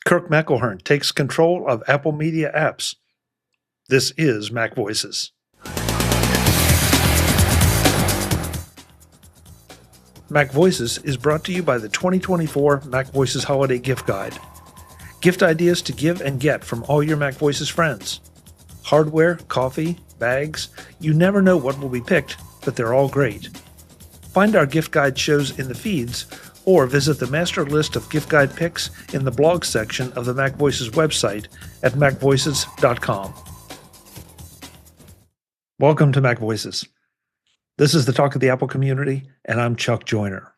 Kirk McElhearn takes control of Apple Media apps. This is MacVoices. MacVoices is brought to you by the 2024 MacVoices Holiday Gift Guide. Gift ideas to give and get from all your MacVoices friends. Hardware, coffee, bags, you never know what will be picked, but they're all great. Find our gift guide shows in the feeds, or visit the master list of gift guide picks in the blog section of the MacVoices website at macvoices.com. Welcome to MacVoices. This is the talk of the Apple community, and I'm Chuck Joyner.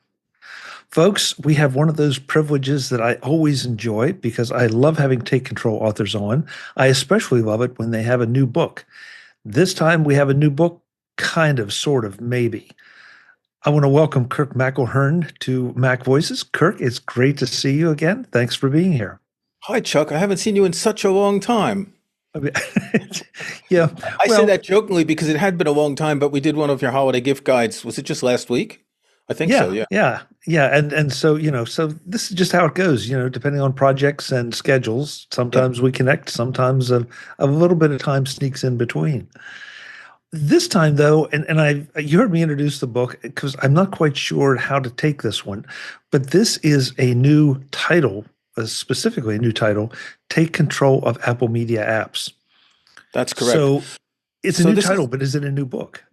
Folks, we have one of those privileges that I always enjoy because I love having Take Control authors on. I especially love it when they have a new book. This time we have a new book, kind of, sort of, maybe. I want to welcome Kirk McElhearn to MacVoices. Kirk, it's great to see you again. Thanks for being here. Hi, Chuck. I haven't seen you in such a long time. I mean, yeah. I say that jokingly because it had been a long time, but we did one of your holiday gift guides. Was it just last week? I think so, yeah. Yeah. And so, so this is just how it goes, depending on projects and schedules. Sometimes we connect, sometimes a little bit of time sneaks in between. This time, though, you heard me introduce the book because I'm not quite sure how to take this one, but this is a new title, specifically a new title, Take Control of Apple Media Apps. That's correct. So it's a new title, but is it a new book?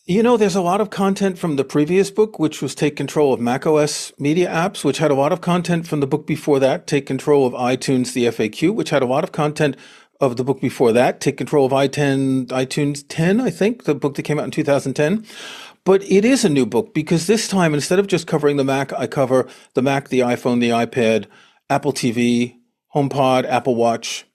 There's a lot of content from the previous book, which was Take Control of macOS Media Apps, which had a lot of content from the book before that, Take Control of iTunes, the FAQ, which had a lot of content of the book before that, Take Control of iTunes 10, I think, the book that came out in 2010. But it is a new book because this time, instead of just covering the Mac, I cover the Mac, the iPhone, the iPad, Apple TV, HomePod, Apple Watch.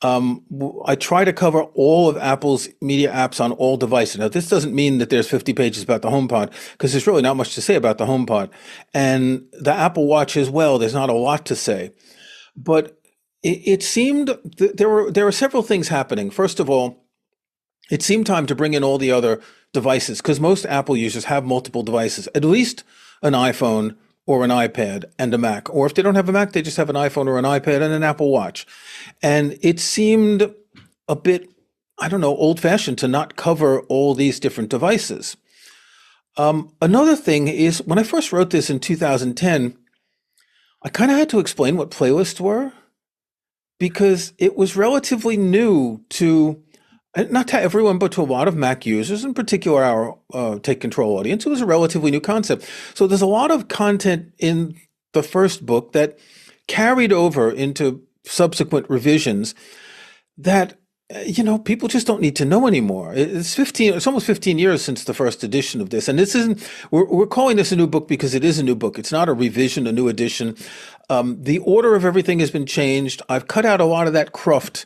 I try to cover all of Apple's media apps on all devices. Now, this doesn't mean that there's 50 pages about the HomePod because there's really not much to say about the HomePod. And the Apple Watch as well, there's not a lot to say. But it seemed there were several things happening. First of all, it seemed time to bring in all the other devices because most Apple users have multiple devices, at least an iPhone or an iPad and a Mac. Or if they don't have a Mac, they just have an iPhone or an iPad and an Apple Watch. And it seemed a bit, old-fashioned to not cover all these different devices. Another thing is, when I first wrote this in 2010, I kind of had to explain what playlists were because it was relatively new to, not to everyone, but to a lot of Mac users, in particular our Take Control audience. It was a relatively new concept. So there's a lot of content in the first book that carried over into subsequent revisions that, people just don't need to know anymore. It's almost 15 years since the first edition of this. And this isn't, we're calling this a new book because it is a new book. It's not a revision, a new edition. The order of everything has been changed. I've cut out a lot of that cruft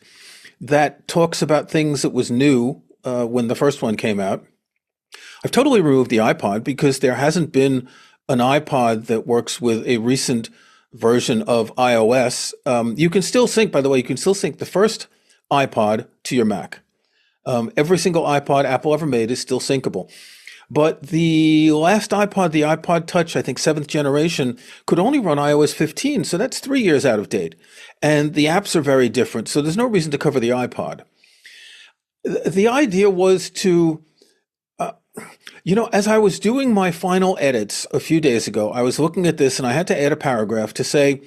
that talks about things that was new when the first one came out. I've totally removed the iPod because there hasn't been an iPod that works with a recent version of iOS. You can still sync, by the way, the first iPod to your Mac. Every single iPod Apple ever made is still syncable. But the last iPod, the iPod Touch, I think 7th generation, could only run iOS 15. So that's 3 years out of date. And the apps are very different. So there's no reason to cover the iPod. The idea was to, as I was doing my final edits a few days ago, I was looking at this and I had to add a paragraph to say,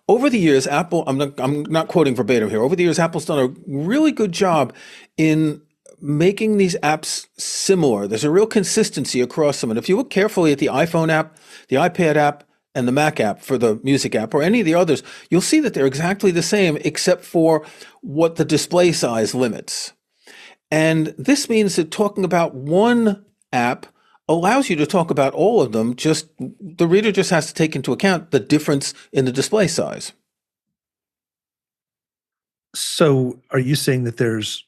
over the years, Apple, I'm not quoting verbatim here, over the years, Apple's done a really good job in making these apps similar. There's a real consistency across them. And if you look carefully at the iPhone app, the iPad app, and the Mac app for the music app, or any of the others, you'll see that they're exactly the same, except for what the display size limits. And this means that talking about one app allows you to talk about all of them. Just the reader just has to take into account the difference in the display size. So are you saying that there's,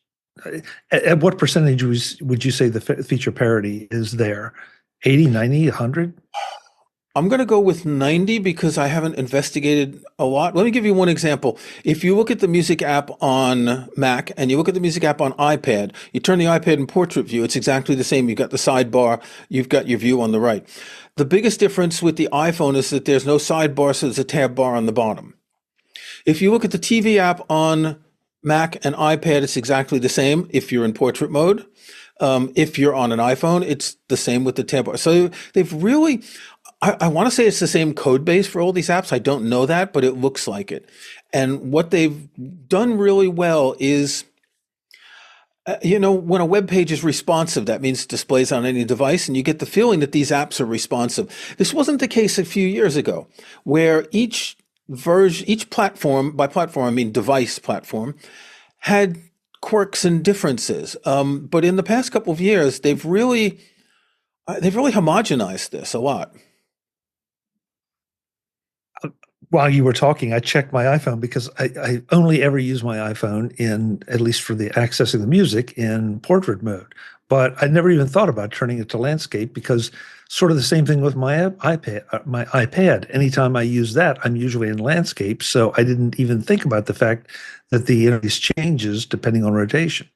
at what percentage would you say the feature parity is there? 80, 90, 100? I'm going to go with 90 because I haven't investigated a lot. Let me give you one example. If you look at the music app on Mac and you look at the music app on iPad, you turn the iPad in portrait view, it's exactly the same. You've got the sidebar, you've got your view on the right. The biggest difference with the iPhone is that there's no sidebar, so there's a tab bar on the bottom. If you look at the TV app on Mac and iPad, it's exactly the same if you're in portrait mode. If you're on an iPhone, it's the same with the tab bar. So they've really, I want to say it's the same code base for all these apps. I don't know that, but it looks like it. And what they've done really well is, when a web page is responsive, that means it displays on any device, and you get the feeling that these apps are responsive. This wasn't the case a few years ago, where each platform, by platform I mean device platform, had quirks and differences. But in the past couple of years, they've really homogenized this a lot. While you were talking, I checked my iPhone because I only ever use my iPhone in, at least for the accessing the music, in portrait mode. But I never even thought about turning it to landscape because sort of the same thing with my iPad. My iPad. Anytime I use that, I'm usually in landscape. So I didn't even think about the fact that the interface changes depending on rotation.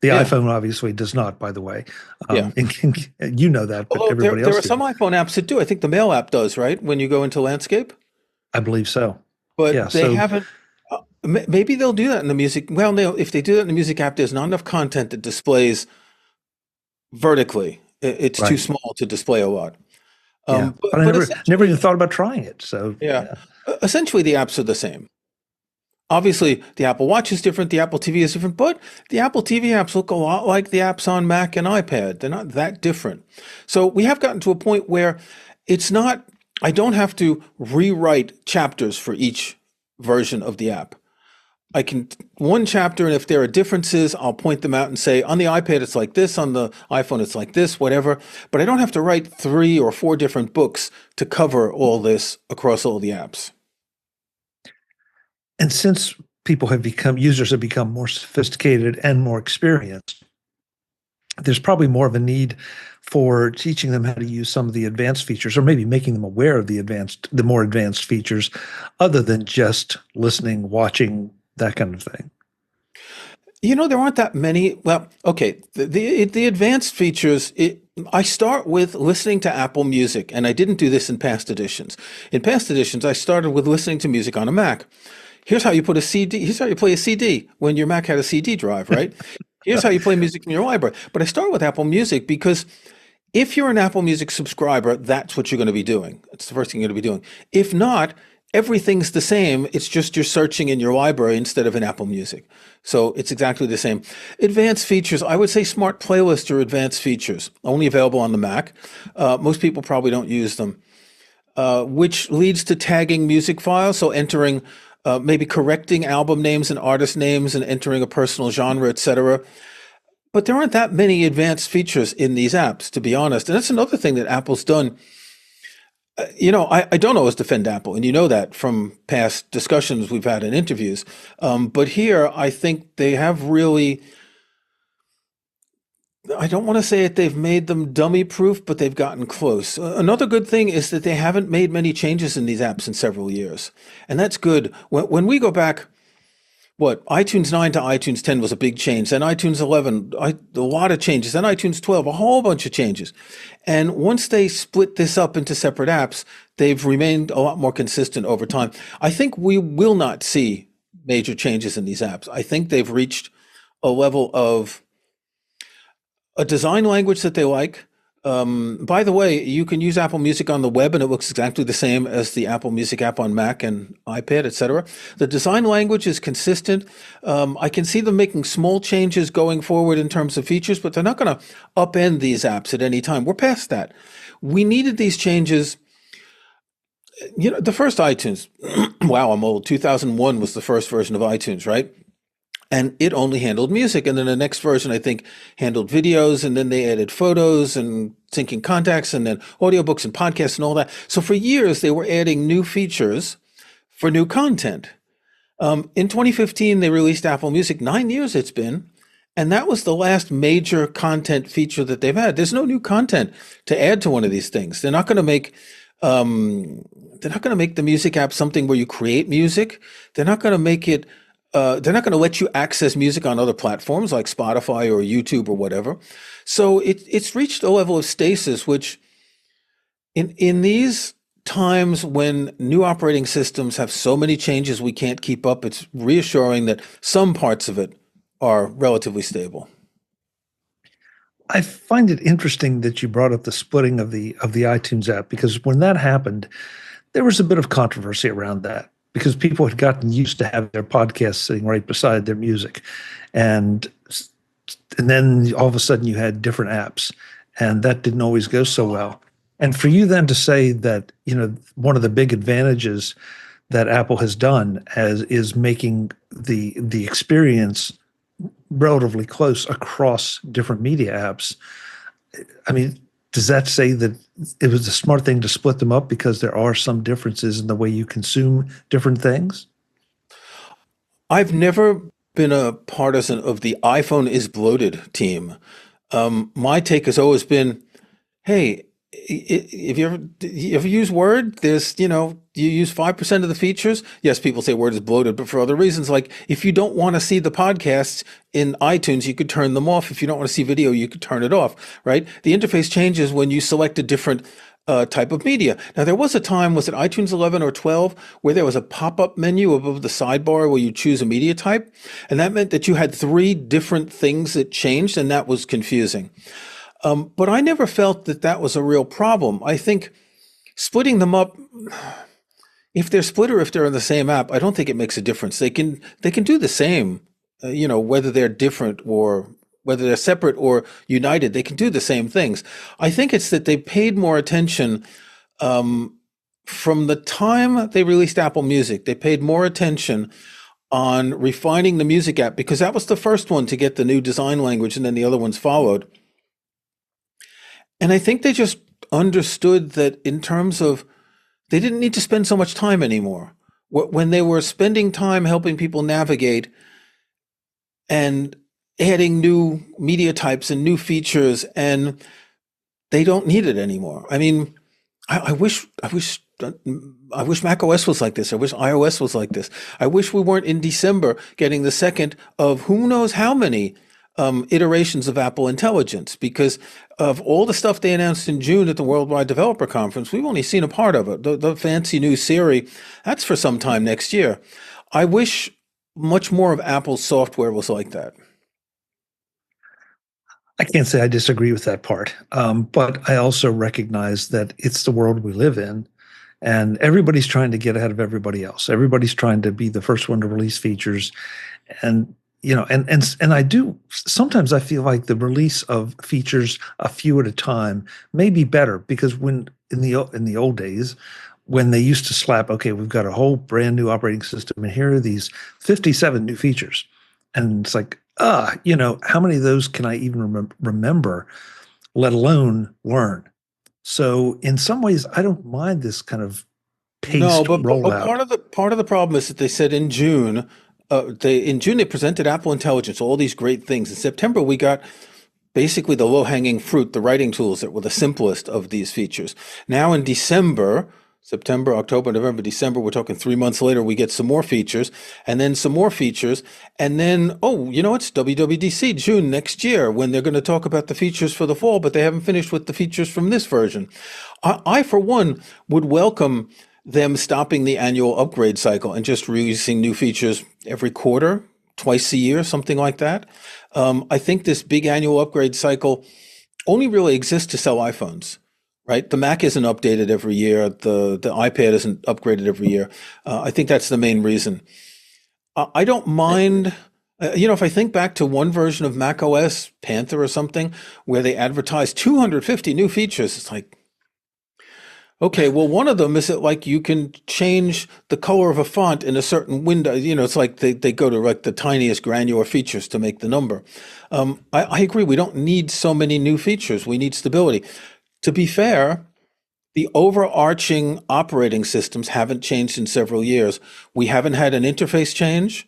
The iPhone obviously does not, by the way. You know that, but Although everybody there else are some didn't. iPhone apps that do. I think the Mail app does, right? When you go into landscape. I believe so. Yeah. But they So haven't. Maybe they'll do that in the music. Well, if they do that in the music app, there's not enough content that displays vertically. It's too right. small to display a lot. Yeah. But, But I but never even essentially, thought about trying it. So yeah, yeah. essentially the apps are the same. Obviously, the Apple Watch is different, the Apple TV is different, but the Apple TV apps look a lot like the apps on Mac and iPad. They're not that different. So we have gotten to a point where it's not, I don't have to rewrite chapters for each version of the app. I can one chapter, and if there are differences, I'll point them out and say, on the iPad, it's like this, on the iPhone, it's like this, whatever. But I don't have to write 3 or 4 different books to cover all this across all the apps. And since users have become more sophisticated and more experienced, there's probably more of a need for teaching them how to use some of the advanced features, or maybe making them aware of the more advanced features, other than just listening, watching, that kind of thing. There aren't that many. Well, okay, the advanced features. I start with listening to Apple Music, and I didn't do this in past editions. In past editions, I started with listening to music on a Mac. Here's how you put a CD. Here's how you play a CD when your Mac had a CD drive, right? Here's how you play music in your library. But I start with Apple Music because if you're an Apple Music subscriber, that's what you're going to be doing. It's the first thing you're going to be doing. If not, everything's the same. It's just you're searching in your library instead of in Apple Music. So it's exactly the same. Advanced features, I would say Smart Playlist are advanced features, only available on the Mac. Most people probably don't use them, which leads to tagging music files. So entering, maybe correcting album names and artist names and entering a personal genre, etc. But there aren't that many advanced features in these apps, to be honest. And that's another thing that Apple's done. I don't always defend Apple, and you know that from past discussions we've had in interviews. But here, I think they have really, I don't want to say that they've made them dummy proof, but they've gotten close. Another good thing is that they haven't made many changes in these apps in several years. And that's good. When we go back, iTunes 9 to iTunes 10 was a big change. Then iTunes 11, a lot of changes. Then iTunes 12, a whole bunch of changes. And once they split this up into separate apps, they've remained a lot more consistent over time. I think we will not see major changes in these apps. I think they've reached a level of a design language that they like. By the way, you can use Apple Music on the web and it looks exactly the same as the Apple Music app on Mac and iPad, etc. The design language is consistent. I can see them making small changes going forward in terms of features, but they're not going to upend these apps at any time. We're past that. We needed these changes. The first iTunes, wow, I'm old. 2001 was the first version of iTunes, right? And it only handled music. And then the next version, I think, handled videos. And then they added photos and syncing contacts and then audiobooks and podcasts and all that. So for years, they were adding new features for new content. In 2015, they released Apple Music. 9 years it's been. And that was the last major content feature that they've had. There's no new content to add to one of these things. They're not going to make They're not going to make the music app something where you create music. They're not going to make it. They're not going to let you access music on other platforms like Spotify or YouTube or whatever. So it's reached a level of stasis, which in these times when new operating systems have so many changes we can't keep up, it's reassuring that some parts of it are relatively stable. I find it interesting that you brought up the splitting of the iTunes app because when that happened, there was a bit of controversy around that because people had gotten used to having their podcasts sitting right beside their music, and and then all of a sudden you had different apps, and that didn't always go so well. And for you then to say that one of the big advantages that Apple has done as is making the experience relatively close across different media apps. I mean, does that say that it was a smart thing to split them up because there are some differences in the way you consume different things? I've never been a partisan of the iPhone is bloated team. My take has always been, hey, if you ever use Word, you use 5% of the features. Yes, people say Word is bloated, but for other reasons, like if you don't want to see the podcasts in iTunes, you could turn them off. If you don't want to see video, you could turn it off, right? The interface changes when you select a different type of media. Now, there was a time, was it iTunes 11 or 12, where there was a pop-up menu above the sidebar where you choose a media type, and that meant that you had three different things that changed, and that was confusing. But I never felt that that was a real problem. I think splitting them up, if they're split or if they're in the same app, I don't think it makes a difference. They can do the same, whether they're different or whether they're separate or united, they can do the same things. I think it's that they paid more attention from the time they released Apple Music. They paid more attention on refining the music app because that was the first one to get the new design language, and then the other ones followed. And I think they just understood that in terms of they didn't need to spend so much time anymore. When they were spending time helping people navigate and adding new media types and new features, and they don't need it anymore. I mean, I wish Mac OS was like this. I wish iOS was like this. I wish we weren't in December getting the second of who knows how many iterations of Apple Intelligence, because of all the stuff they announced in June at the Worldwide Developer Conference, we've only seen a part of it. The fancy new Siri, that's for some time next year. I wish much more of Apple's software was like that. I can't say I disagree with that part, but I also recognize that it's the world we live in, and everybody's trying to get ahead of everybody else. Everybody's trying to be the first one to release features, and and I do sometimes I feel like the release of features a few at a time may be better because when in the old days when they used to slap, okay, we've got a whole brand new operating system and here are these 57 new features, and it's like, how many of those can I even remember, let alone learn? So in some ways, I don't mind this kind of No, paced but rollout. part of the problem is that they said in June, they presented Apple Intelligence, all these great things. In September, we got basically the low-hanging fruit, the writing tools that were the simplest of these features. Now in December, September, October, November, December, we're talking 3 months later, we get some more features, and then some more features, and then, oh, it's WWDC, June next year, when they're going to talk about the features for the fall, but they haven't finished with the features from this version. For one, would welcome them stopping the annual upgrade cycle and just releasing new features every quarter, twice a year, something like that. I think this big annual upgrade cycle only really exists to sell iPhones, right? The Mac isn't updated every year. The iPad isn't upgraded every year. I think that's the main reason. I don't mind, if I think back to one version of Mac OS, Panther or something, where they advertised 250 new features, it's like, okay, well, one of them is that like you can change the color of a font in a certain window. It's like they go to like the tiniest granular features to make the number. I agree. We don't need so many new features. We need stability. To be fair, the overarching operating systems haven't changed in several years. We haven't had an interface change,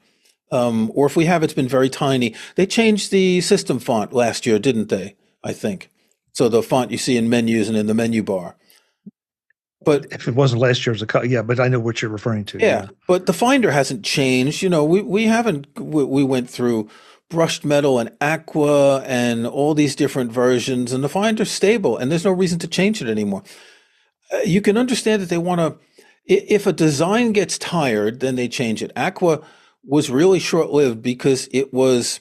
or if we have, it's been very tiny. They changed the system font last year, didn't they? I think. So the font you see in menus and in the menu bar. But if it wasn't last year's, yeah, but I know what you're referring to. yeah, Yeah. but the Finder hasn't changed. We haven't. We went through brushed metal and aqua and all these different versions, and the Finder's stable, and there's no reason to change it anymore. You can understand that they want to. If a design gets tired, then they change it. Aqua was really short-lived because it was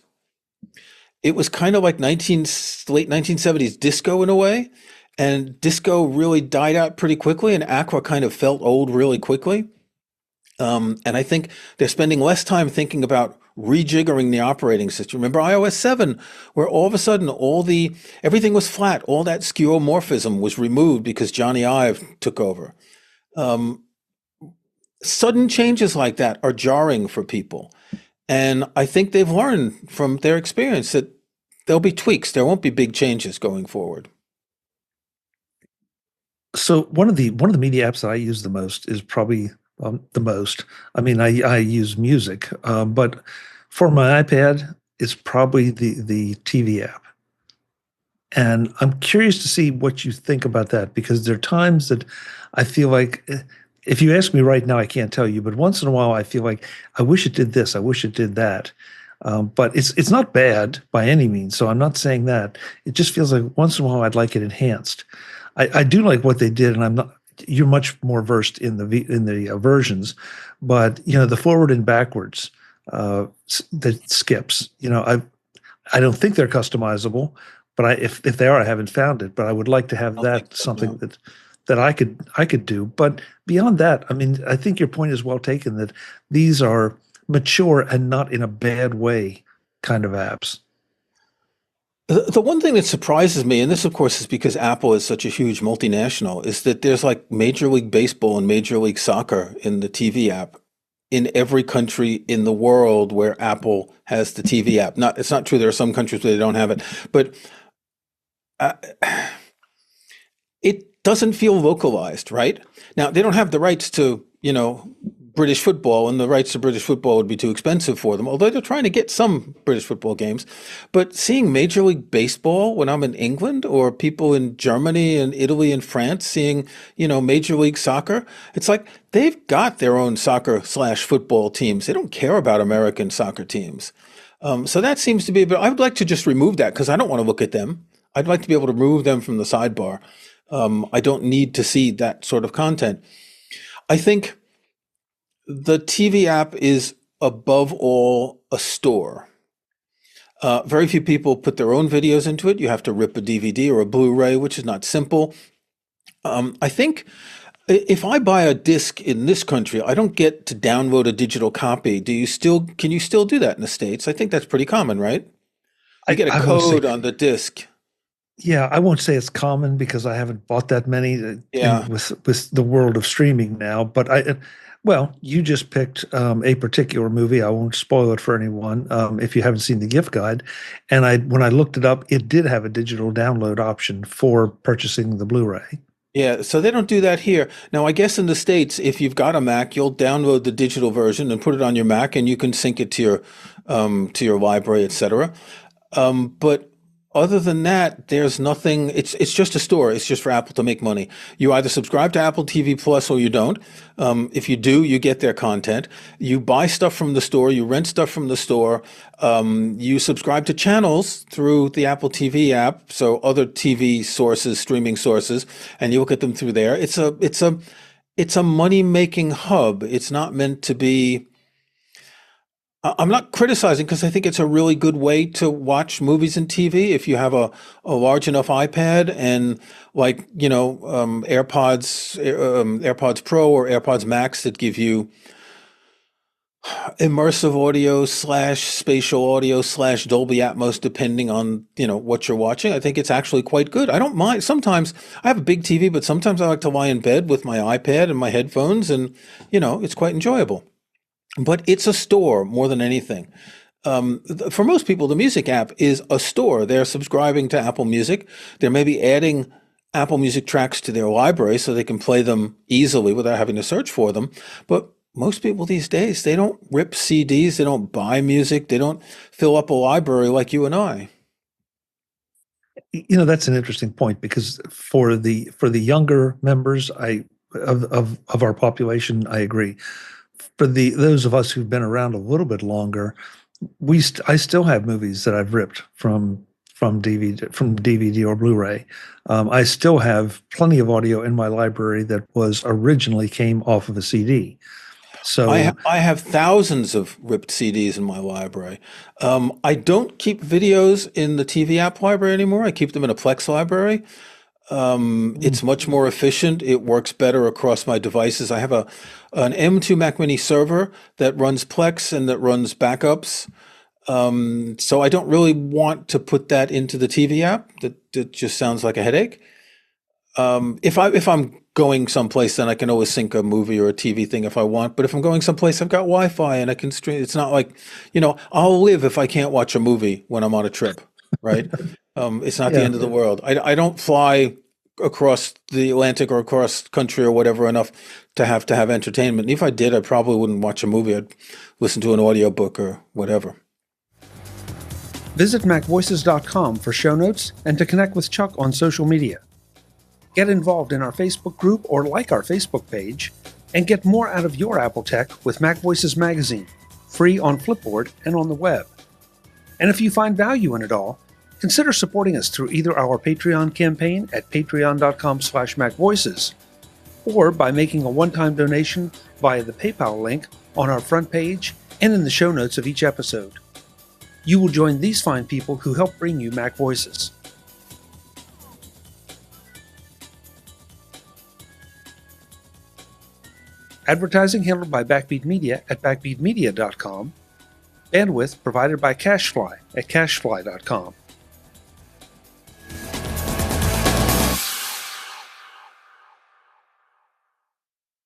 kind of like late 1970s disco in a way, and disco really died out pretty quickly, and Aqua kind of felt old really quickly. And I think they're spending less time thinking about rejiggering the operating system. Remember iOS 7, where all of a sudden everything was flat, all that skeuomorphism was removed because Johnny Ive took over. Um, Sudden changes like that are jarring for people. And I think they've learned from their experience that there'll be tweaks. There won't be big changes going forward. So one of the media apps that I use the most is probably the most. I mean, I use music, but for my iPad, it's probably the TV app. And I'm curious to see what you think about that because there are times that I feel like, if you ask me right now, I can't tell you, but once in a while I feel like I wish it did this, I wish it did that. But it's not bad by any means. So I'm not saying that. It just feels like once in a while I'd like it enhanced. I do like what they did, and I'm not. You're much more versed in the versions, but the forward and backwards that skips. I don't think they're customizable, but if they are, I haven't found it. But I would like to have I don't think that so, something no. that I could do. But beyond that, I mean, I think your point is well taken that these are mature and not in a bad way kind of apps. The one thing that surprises me, and this of course is because Apple is such a huge multinational, is that there's like Major League Baseball and Major League Soccer in the TV app in every country in the world where Apple has the TV app. It's not true. There are some countries where they don't have it, but uh, it doesn't feel localized, right? Now, they don't have the rights to, British football, and the rights to British football would be too expensive for them, although they're trying to get some British football games. But seeing Major League Baseball when I'm in England, or people in Germany and Italy and France seeing, Major League Soccer, it's like they've got their own soccer/football teams. They don't care about American soccer teams. So that seems to be, but I would like to just remove that because I don't want to look at them. I'd like to be able to remove them from the sidebar. I don't need to see that sort of content. I think the TV app is above all a store. Very few people put their own videos into it. You have to rip a DVD or a Blu-ray, which is not simple. I think if I buy a disc in this country, I don't get to download a digital copy. Can you still do that in the States? I think that's pretty common, right? You get a I won't say. code on the disc. Yeah, I won't say it's common because I haven't bought that many in Yeah. with the world of streaming now. But well, you just picked a particular movie. I won't spoil it for anyone if you haven't seen the gift guide. And when I looked it up, it did have a digital download option for purchasing the Blu-ray. Yeah, so they don't do that here. Now, I guess in the States, if you've got a Mac, you'll download the digital version and put it on your Mac, and you can sync it to your library, etc. But other than that, there's nothing. It's just a store. It's just for Apple to make money. You either subscribe to Apple TV Plus or you don't. If you do, you get their content. You buy stuff from the store. You rent stuff from the store. You subscribe to channels through the Apple TV app, so other TV sources, streaming sources, and you look at them through there. It's a money making hub. It's not meant to be. I'm not criticizing because I think it's a really good way to watch movies and TV if you have a large enough iPad and like, AirPods Pro or AirPods Max that give you immersive audio slash spatial audio slash Dolby Atmos, depending on, what you're watching. I think it's actually quite good. I don't mind. Sometimes I have a big TV, but sometimes I like to lie in bed with my iPad and my headphones and, it's quite enjoyable. But it's a store more than anything. For most people, the music app is a store. They're subscribing to Apple Music. They're maybe adding Apple Music tracks to their library so they can play them easily without having to search for them. But most people these days, they don't rip CDs, they don't buy music, they don't fill up a library like you and I. That's an interesting point because for the younger members, of our population, I agree. For those of us who've been around a little bit longer, I still have movies that I've ripped from DVD or Blu-ray. I still have plenty of audio in my library that was originally came off of a CD. So I have thousands of ripped CDs in my library. I don't keep videos in the TV app library anymore. I keep them in a Plex library. It's much more efficient. It works better across my devices. I have an M2 Mac Mini server that runs Plex and that runs backups. So I don't really want to put that into the TV app. That just sounds like a headache. If I'm going someplace, then I can always sync a movie or a TV thing if I want. But if I'm going someplace, I've got Wi-Fi and I can stream. It's not like, I'll live if I can't watch a movie when I'm on a trip, right? It's not the end of the world. I don't fly across the Atlantic or across country or whatever enough to have entertainment. And if I did, I probably wouldn't watch a movie. I'd listen to an audiobook or whatever. visit MacVoices.com for show notes and to connect with Chuck on social media. Get involved in our Facebook group or like our Facebook page, and get more out of your Apple tech with MacVoices Magazine, free on Flipboard and on the web. And if you find value in it all, consider supporting us through either our Patreon campaign at patreon.com/MacVoices, or by making a one-time donation via the PayPal link on our front page and in the show notes of each episode. You will join these fine people who help bring you Mac Voices. Advertising handled by Backbeat Media at backbeatmedia.com. Bandwidth provided by CacheFly at cachefly.com.